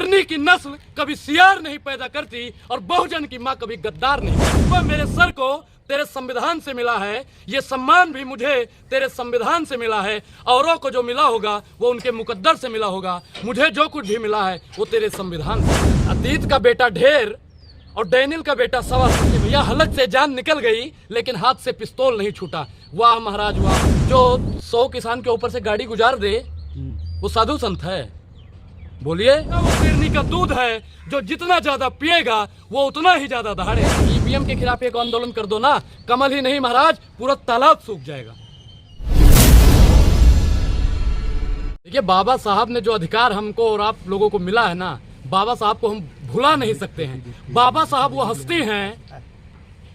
शेरनी की नस्ल कभी सियार नहीं पैदा करती और बहुजन की माँ कभी गद्दार नहीं। वह मेरे सर को तेरे संविधान से मिला है, ये सम्मान भी मुझे तेरे संविधान से मिला है। औरों को जो मिला होगा वो उनके मुकद्दर से मिला होगा, मुझे जो कुछ भी मिला है वो तेरे संविधान से। अतीत का बेटा ढेर और डैनियल का बेटा सवा। भैया हलक से जान निकल गई लेकिन हाथ से पिस्तौल नहीं छूटा। वाह महाराज वाह। जो 100 किसान के ऊपर से गाड़ी गुजार दे वो साधु संत है? बोलिए। वो शेरनी का दूध है जो जितना ज्यादा पिएगा वो उतना ही ज्यादा दहाड़े। ईवीएम के खिलाफ एक आंदोलन कर दो ना, कमल ही नहीं महाराज पूरा तालाब सूख जाएगा। देखिए बाबा साहब ने जो अधिकार हमको और आप लोगों को मिला है ना, बाबा साहब को हम भुला नहीं सकते हैं। बाबा साहब वो हस्ती हैं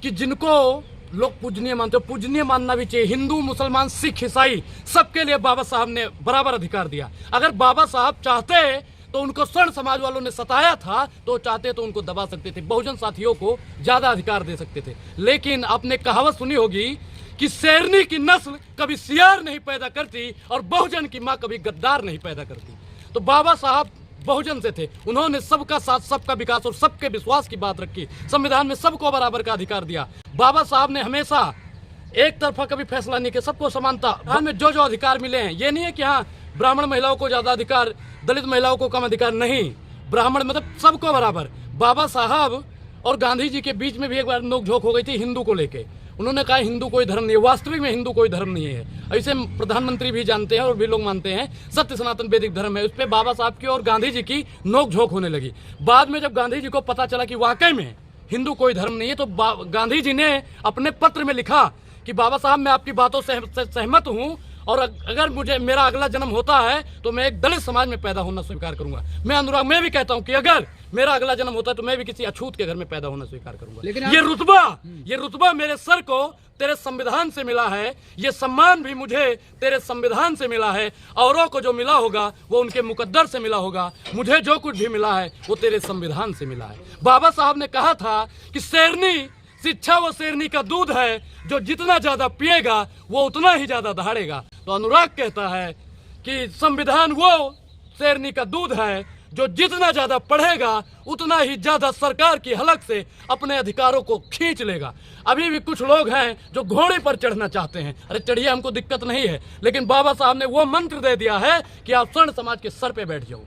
कि जिनको लोग पूजनीय मानते हो, पूजनीय मानना भी चाहिए। हिंदू मुसलमान सिख ईसाई सबके लिए बाबा साहब ने बराबर अधिकार दिया। अगर बाबा साहब चाहते तो उनको स्वर्ण समाज वालों ने सताया था तो चाहते तो उनको दबा सकते थे, बहुजन साथियों को ज्यादा अधिकार दे सकते थे। लेकिन आपने कहावत सुनी होगी कि शेरनी की नस्ल कभी सियार नहीं पैदा करती और बहुजन की माँ कभी गद्दार नहीं पैदा करती। तो बाबा साहब बहुजन से थे, उन्होंने सबका साथ सबका विकास और सबके विश्वास की बात रखी, संविधान में सबको बराबर का अधिकार दिया। बाबा साहब ने हमेशा एक तरफा कभी फैसला नहीं किया, सबको समानता। हमें जो जो अधिकार मिले हैं, ये नहीं है कि हाँ ब्राह्मण महिलाओं को ज्यादा अधिकार, दलित महिलाओं को कम अधिकार, नहीं, ब्राह्मण मतलब सबको बराबर। बाबा साहब और गांधी जी के बीच में भी एक बार नोकझोंक हो गई थी हिंदू को लेके। उन्होंने कहा हिंदू कोई धर्म नहीं है, वास्तविक में हिंदू कोई धर्म नहीं है। ऐसे प्रधानमंत्री भी जानते हैं और भी लोग मानते हैं सत्य सनातन वैदिक धर्म है। उस पर बाबा साहब की और गांधी जी की नोकझोंक होने लगी। बाद में जब गांधी जी को पता चला कि वाकई में हिंदू कोई धर्म नहीं है तो गांधी जी ने अपने पत्र में लिखा कि बाबा साहब मैं आपकी बातों से सहमत हूँ और अगर मुझे मेरा अगला जन्म होता है तो मैं एक दलित समाज में पैदा होना स्वीकार करूंगा। मैं अनुराग मैं भी कहता हूं कि अगर मेरा अगला जन्म होता है तो मैं भी किसी अछूत के घर में पैदा होना स्वीकार करूंगा। लेकिन ये रुतबा मेरे सर को तेरे संविधान से मिला है, ये सम्मान भी मुझे तेरे संविधान से मिला है। औरों को जो मिला होगा वो उनके मुकद्दर से मिला होगा, मुझे जो कुछ भी मिला है वो तेरे संविधान से मिला है। बाबा साहब ने कहा था कि शेरनी शिक्षा वो शेरनी का दूध है जो जितना ज्यादा पिएगा वो उतना ही ज्यादा दहाड़ेगा। तो अनुराग कहता है कि संविधान वो शेरनी का दूध है जो जितना ज्यादा पढ़ेगा उतना ही ज्यादा सरकार की हलक से अपने अधिकारों को खींच लेगा। अभी भी कुछ लोग हैं जो घोड़े पर चढ़ना चाहते हैं। अरे चढ़िए, हमको दिक्कत नहीं है, लेकिन बाबा साहब ने वो मंत्र दे दिया है कि आप स्वर्ण समाज के सर पे बैठ जाओ।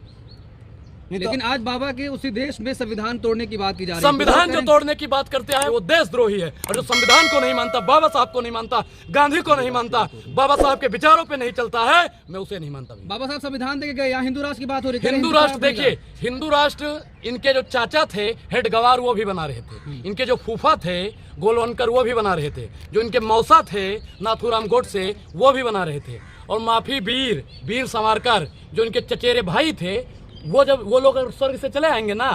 लेकिन आज बाबा के उसी देश में संविधान तोड़ने की बात की जा रही है। संविधान जो तोड़ने की बात करते हैं वो देशद्रोही है, और जो संविधान को नहीं मानता, बाबा साहब को नहीं मानता, गांधी को नहीं मानता, बाबा साहब के विचारों पे नहीं चलता है, मैं उसे नहीं मानता। बाबा साहब संविधान देके गए, यहाँ हिंदू राष्ट्र की बात हो रही है। हिंदू राष्ट्र देखिए, हिंदू राष्ट्र इनके जो चाचा थे हेड गवार वो भी बना रहे थे, इनके जो फूफा थे गोलवनकर वो भी बना रहे थे, जो इनके मौसा थे नाथूराम गोडसे वो भी बना रहे थे, और माफी वीर सावरकर जो इनके चचेरे भाई थे वो जब वो लोग स्वर्ग से चले आएंगे ना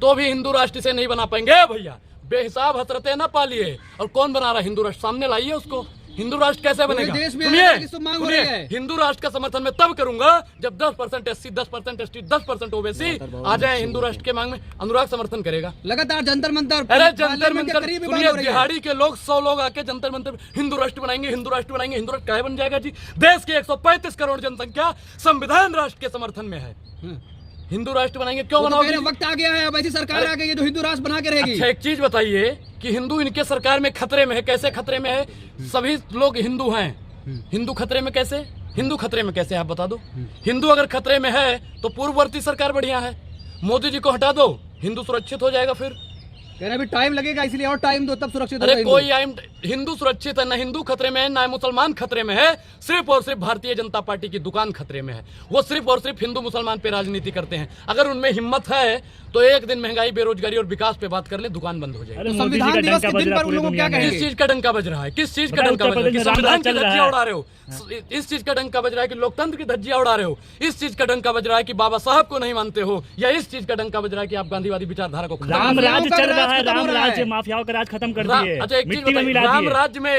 तो भी हिंदू राष्ट्र से नहीं बना पाएंगे। भैया बेहिसाब हसरतें ना पालिए। और कौन बना रहा है हिंदू राष्ट्र, सामने लाइए उसको। हिंदू राष्ट्र कैसे बनेगा? सुनिए, हिंदू राष्ट्र का समर्थन मैं तब करूंगा जब 10% SC, 10% ST, 10% OBC आ जाए हिंदू राष्ट्र के मांग में। अनुराग समर्थन करेगा लगातार जंतर मंतर। अरे जंतर मंतर सुनिए, दिहाड़ी के लोग 100 लोग आके जंतर मंतर हिंदू राष्ट्र बनाएंगे, हिंदू राष्ट्र बनाएंगे। हिंदू राष्ट्र क्या बन जाएगा जी? देश की 135 करोड़ जनसंख्या संविधान राष्ट्र के समर्थन में है। हिंदू राष्ट्र बनाएंगे, क्यों बनाओगे? वक्त आ गया है, अब ऐसी सरकार आ गई है जो हिंदू राष्ट्र बना के रहेगी। अच्छा एक चीज बताइए कि हिंदू इनके सरकार में खतरे में है। कैसे खतरे में है? सभी लोग हिंदू हैं, हिंदू खतरे में कैसे? हिंदू खतरे में कैसे आप बता दो। हिंदू अगर खतरे में है तो पूर्ववर्ती सरकार बढ़िया है, मोदी जी को हटा दो, हिंदू सुरक्षित हो जाएगा। फिर कह रहे अभी टाइम लगेगा, इसलिए और टाइम दो तब सुरक्षित। अरे कोई हिंदू सुरक्षित है ना, हिंदू खतरे में है ना मुसलमान खतरे में है। सिर्फ और सिर्फ भारतीय जनता पार्टी की दुकान खतरे में है। वो सिर्फ और सिर्फ हिंदू मुसलमान पे राजनीति करते हैं। अगर उनमें हिम्मत है तो एक दिन महंगाई, बेरोजगारी और विकास पे बात कर ले, दुकान बंद हो जाएगी। तो संविधान दिवस के दिन पर उन लोगों को क्या कहेंगे? किस चीज का डंका बज रहा है? किस चीज का डंका बज रहा है? संविधान की धज्जियां उड़ा रहे हो। इस चीज का डंका बज रहा है कि लोकतंत्र की धज्जियां उड़ा रहे हो। इस चीज का डंका बज रहा है कि बाबा साहब को नहीं मानते हो, या इस चीज का डंका बज रहा है कि आप गांधीवादी विचारधारा को राम राज्य चल रहा है, राम राज्य माफियाओं का राज खत्म कर दिए। अच्छा एक चीज बताइए,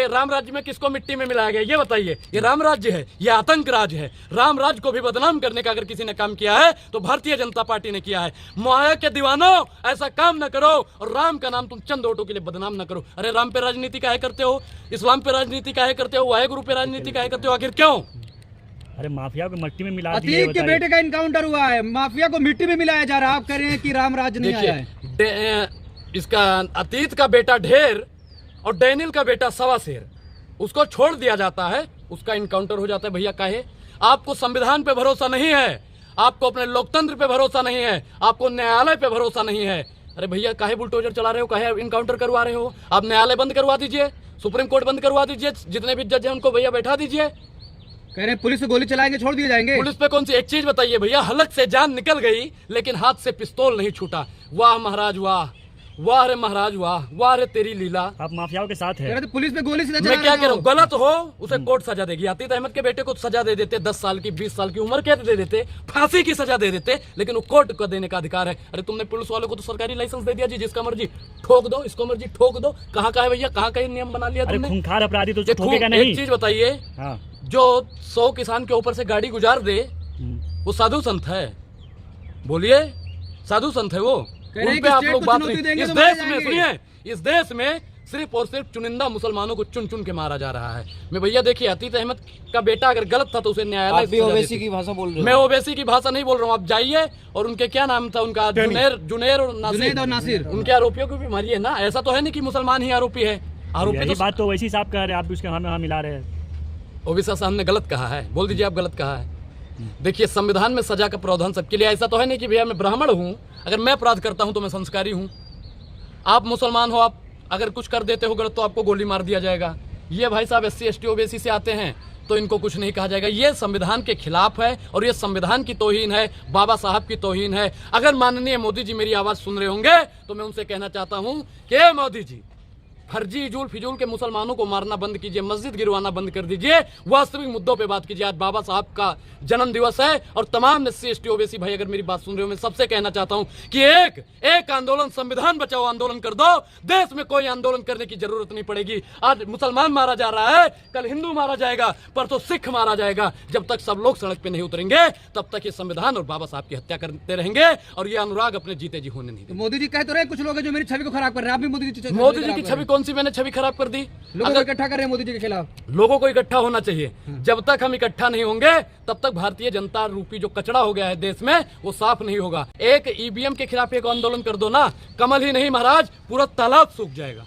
राम राज्य में किसको मिट्टी में मिलाया गया? ये बताइए। ये राम राज्य है, ये आतंक राज है। राम राज्य को भी बदनाम करने का अगर किसी ने काम किया है तो भारतीय जनता पार्टी ने किया है। माया के दीवानों, ऐसा काम न करो और राम का नाम तुम चंद वोटों के लिए बदनाम न करो। अरे राम पे राजनीति काहे करते हो? इस्लाम पे राजनीति काहे करते हो? वाहे गुरु पे राजनीति काहे करते हो? आखिर क्यों? अरे माफिया को मट्टी में मिला दिए, अतीक के बताइए। बेटे का इनकाउंटर हुआ है, माफिया को मिट्टी में मिलाया जा रहा है। आप कह रहे हैं कि राम राज्य नहीं आया है। इसका अतीत का बेटा ढेर और डैनियल का बेटा सवा शेर, उसको छोड़ दिया जाता है, उसका इनकाउंटर हो जाता है। भैया काहे? आपको संविधान पे भरोसा नहीं है, आपको अपने लोकतंत्र पे भरोसा नहीं है, आपको न्यायालय पे भरोसा नहीं है। अरे भैया काहे बुलडोजर चला रहे हो, काहे इनकाउंटर करवा रहे हो? आप न्यायालय बंद करवा दीजिए, सुप्रीम कोर्ट बंद करवा दीजिए, जितने भी जज हैं उनको भैया बैठा दीजिए। कह रहे हैं पुलिस से गोली चलाएंगे, छोड़ दिए जाएंगे। पुलिस पे कौन सी? एक चीज बताइए भैया, हलक से जान निकल गई लेकिन हाथ से पिस्तौल नहीं छूटा। वाह महाराज वाह, वाह रे महाराज वाह, वाह रे तेरी लीला। आप माफियाओं के साथ कह है। रहे थे पुलिस पे गोली सीधा मैं क्या कह रहा हूँ, गलत हो उसे कोर्ट सजा देगी। अतीत अहमद के बेटे को सजा दे देते, 10 साल की 20 साल की उम्र कैद दे देते, फांसी की सजा दे देते, लेकिन वो कोर्ट को देने का अधिकार है। अरे तुमने पुलिस वालों को तो सरकारी लाइसेंस दे दिया जी, जिसका मर्जी ठोक दो, इसको मर्जी ठोक दो। कहाँ का है भैया, कहाँ का नियम बना लिया अरे तुमने? खूंखार अपराधी तो ये ठोकेगा नहीं। एक चीज बताइए, हाँ। जो 100 किसान के ऊपर से गाड़ी गुजार दे वो साधु संत है? बोलिए, साधु संत है वो? कह रहे हैं उन पे कि आप स्टेट लोग को बात चुनौती नहीं। देंगे इस तो मारे देश में जाएंगे। सुनिए, इस देश में सिर्फ और सिर्फ चुनिंदा मुसलमानों को चुन चुन के मारा जा रहा है। मैं भैया देखिए, अतीत अहमद का बेटा अगर गलत था तो उसे न्यायालय आप भी ओवैसी की भाषा बोल रहे हो। मैं ओवैसी की भाषा नहीं बोल रहा हूँ। आप जाइए और उनके क्या नाम था उनका, जुनेर और जुनैद और नासिर। उनके आरोपियों को भी मारिए ना। ऐसा तो है नहीं कि मुसलमान ही आरोपी है। आरोपी यही तो बात तो वैसी साहब कह रहे हैं, आप भी उसके हमें मिला रहे हैं। ओबीसी साहब ने गलत कहा है, बोल दीजिए आप गलत कहा है। देखिए संविधान में सजा का प्रावधान सबके लिए। ऐसा तो है नहीं कि भैया मैं ब्राह्मण हूँ, अगर मैं अपराध करता हूँ तो मैं संस्कारी हूँ। आप मुसलमान हो, आप अगर कुछ कर देते हो गलत तो आपको गोली मार दिया जाएगा। ये भाई साहब SC ST ओबीसी से आते हैं तो इनको कुछ नहीं कहा जाएगा। ये संविधान के खिलाफ है और ये संविधान की तौहीन है, बाबा साहब की तौहीन है। अगर माननीय मोदी जी मेरी आवाज सुन रहे होंगे तो मैं उनसे कहना चाहता हूँ कि मोदी जी, फर्जी जुल फिजूल के मुसलमानों को मारना बंद कीजिए, मस्जिद गिरवाना बंद कर दीजिए, वास्तविक मुद्दों पे बात कीजिए। आज बाबा साहब का जन्म दिवस है और तमाम SC ST ओबीसी भाई अगर मेरी बात सुन रहे हो, मैं सबसे कहना चाहता हूं कि एक आंदोलन, संविधान बचाओ आंदोलन कर दो। देश में कोई आंदोलन करने की जरूरत नहीं पड़ेगी। आज मुसलमान मारा जा रहा है, कल हिंदू मारा जाएगा, परसों सिख मारा जाएगा। जब तक सब लोग सड़क पे नहीं उतरेंगे तब तक ये संविधान और बाबा साहब की हत्या करते रहेंगे और ये अनुराग अपने जीते जी होने नहीं तो देंगे। मोदी जी कह तो रहे कुछ लोग हैं जो मेरी छवि को खराब कर रहे हैं। आप भी मोदी मोदी जी की छवि कौन सी मैंने छवि खराब कर दी? लोगों को इकट्ठा कर रहे हैं मोदी जी के खिलाफ। लोगों को इकट्ठा होना चाहिए। जब तक हम इकट्ठा नहीं होंगे तब तक भारतीय जनता रूपी जो कचरा हो गया है देश में वो साफ नहीं होगा। एक EVM के खिलाफ एक आंदोलन कर दो ना, कमल ही नहीं महाराज, पूरा तालाब सूख जाएगा।